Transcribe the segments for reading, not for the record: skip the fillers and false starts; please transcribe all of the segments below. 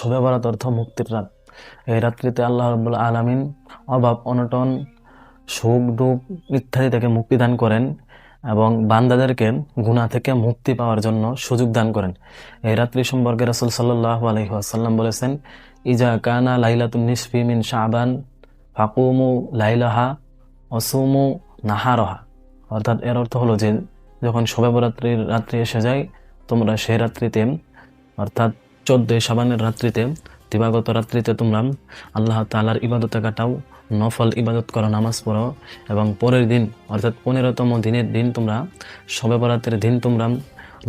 শবে বরাত অর্থ মুক্তির রাত। এই রাত্রিতে আল্লাহ রাব্বুল আলামিন অভাব অনটন সুখ দুঃখ ইত্যাদি থেকে মুক্তি দান করেন এবং বান্দাদেরকে গুনাহ থেকে মুক্তি পাওয়ার জন্য সুযোগ দান করেন। এই রাত্রি সম্পর্কে রাসূল সাল্লাল্লাহু আলাইহি ওয়াসাল্লাম বলেছেন, ইজা কানা লাইলাতুন নিসফি মিন শাবান ফাকুমু লাইলাহা ওয়াসুমু নাহারাহা। অর্থাৎ এর অর্থ হলো যে যখন শবে বরাতের রাত্রি এসে যায়, তোমরা সেই রাত্রিতে অর্থাৎ 14 শাবানের রাত্রিতে, দিবাগত রাত্রিতে তোমরা আল্লাহ তাআলার ইবাদতে কাটাও, নফল ইবাদত করো, নামাজ পড়ো এবং পরের দিন অর্থাৎ 15তম দিনের দিন তোমরা শবে বরাতের দিন তোমরা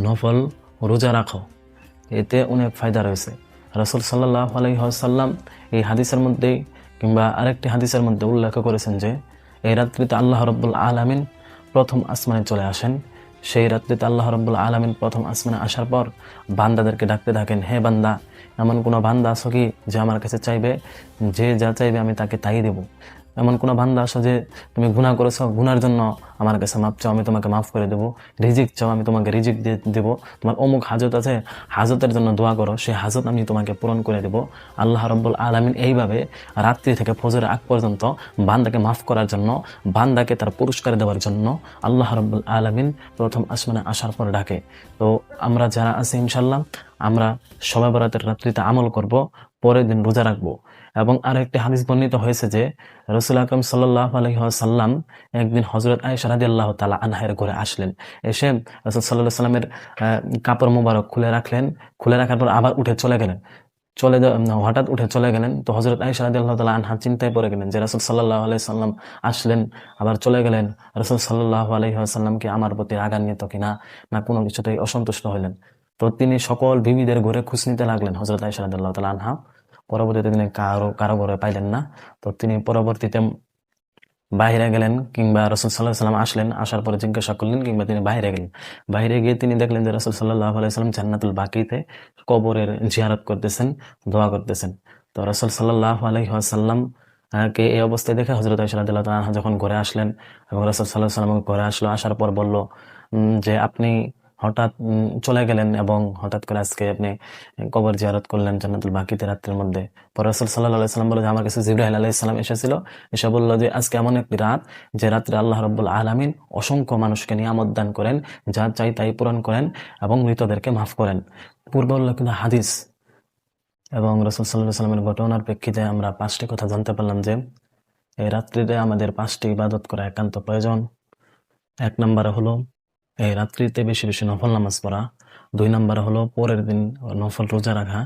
নফল রোজা রাখো। এতে অনেক ফায়দা রয়েছে। রাসূল সাল্লাল্লাহু আলাইহি ওয়াসাল্লাম এই হাদিসের মধ্যে কিংবা আরেকটি হাদিসের মধ্যে উল্লেখ করেছেন যে এই রাত্রিতে আল্লাহ রাব্বুল আলামিন প্রথম আসমানে চলে আসেন। সেই রাত্রিতে আল্লাহ রাব্বুল আলামিন প্রথম আসমানে আসার পর বান্দাদেরকে ডাকতে থাকেন, হে বান্দা, এমন কোনো বান্দা আছো কি যে আমার কাছে চাইবে, যে যা চাইবে আমি তাকে তাই দেব? এমন কোনো বান্দা আসো যে তুমি গুনাহ করেছো, গুনার জন্য আমার কাছে মাপ চাও, আমি তোমাকে মাফ করে দেবো? রিজিক চাও, আমি তোমাকে রিজিক দিয়ে দেবো? তোমার অমুক হাজত আছে, হাজতের জন্য দোয়া করো, সেই হাজত আমি তোমাকে পূরণ করে দেবো। আল্লাহ রাব্বুল আলামিন এইভাবে রাত্রি থেকে ফজরের আগ পর্যন্ত বান্দাকে মাফ করার জন্য, বান্দাকে তার পুরস্কার দেওয়ার জন্য আল্লাহ রাব্বুল আলামিন প্রথম আসমানে আসার পর ডাকে। তো আমরা যারা আছি ইনশাল্লাহ আমরা শবে বরাতের রাত্রিতে আমল করব, পরের দিন রোজা রাখবো। এবং আর একটি হাদিস বর্ণিত হয়েছে যে রাসূল আকরাম সাল্লাল্লাহু আলাইহি ওয়াসাল্লাম একদিন হযরত আয়েশা রাদিয়াল্লাহু তাআলা আনহার ঘরে আসলেন। এসে রাসূল সাল্লাল্লাহু আলাইহি সাল্লামের কাপড় মোবারক খুলে রাখলেন। খুলে রাখার পর আবার উঠে চলে গেলেন। হঠাৎ উঠে চলে গেলেন। তো হযরত আয়েশা রাদিয়াল্লাহু তাআলা আনহা চিন্তায় পড়ে গেলেন যে রাসূল সাল্লাল্লাহু আলাইহি সাল্লাম আসলেন, আবার চলে গেলেন। রাসূল সাল্লাল্লাহু আলাইহি ওয়াসাল্লাম কি আমার প্রতি রাগান্বিত কিনা, না কোনো কিছুতেই অসন্তুষ্ট হইলেন? তো তিনি সকল বিবিদের ঘরে খোঁজ নিতে লাগলেন হযরত আয়েশা রাদিয়াল্লাহু তাআলা আনহা। পরবর্তীতে তিনি কারো ঘরে পাইলেন না। তো তিনি পরবর্তীতে বাইরে গেলেন, কিংবা রাসূল সাল্লাল্লাহু আলাইহি সাল্লাম আসলেন, আসার পরে জিজ্ঞাসা করলেন, কিংবা তিনি বাইরে গেলেন। বাইরে গিয়ে তিনি দেখলেন যে রাসূল সাল্লাল্লাহু আলাইহি সাল্লাম জান্নাতুল বাকিতে কবরের জিয়ারত করতেছেন, দোয়া করতেছেন। তো রাসূল সাল্লাল্লাহু আলাইহি ওয়াসাল্লাম কে এই অবস্থায় দেখে হযরত আয়েশা রাদিয়াল্লাহু তাআলা আনহা যখন ঘরে আসলেন এবং রাসূল সাল্লাল্লাহু আলাইহি সাল্লাম ঘরে আসলো, আসার পর বলল যে আপনি হঠাৎ চলে গেলেন এবং হঠাৎ করে আজকে আপনি কবর জিয়ারত করলেন জান্নাতুল বাকিতে রাত্রের মধ্যে। পরে রাসূল সাল্লাল্লাহু আলাইহি সাল্লাম বলল যে আমার কাছে জিবরাইল আলাইহিস সালাম এসেছিল, এসে বলল যে আজকে এমন একটি রাত যে রাত্রে আল্লাহ রাব্বুল আলামিন অসংখ্য মানুষকে নিয়ামত দান করেন, যা চাই তাই পূরণ করেন এবং মৃতদেরকে মাফ করেন। পূর্বে উল্লেখিত হাদিস এবং রাসূল সাল্লাল্লাহু আলাইহি সাল্লামের ঘটনার প্রেক্ষিতে আমরা 5টি কথা জানতে পারলাম যে এই রাত্রিতে আমাদের 5টি ইবাদত করা একান্ত প্রয়োজন। 1 নম্বরে হলো এই রাত্রিতে বেশি বেশি নফল নামাজ পড়া। 2 নম্বরে হলো পরের দিন নফল রোজা রাখা।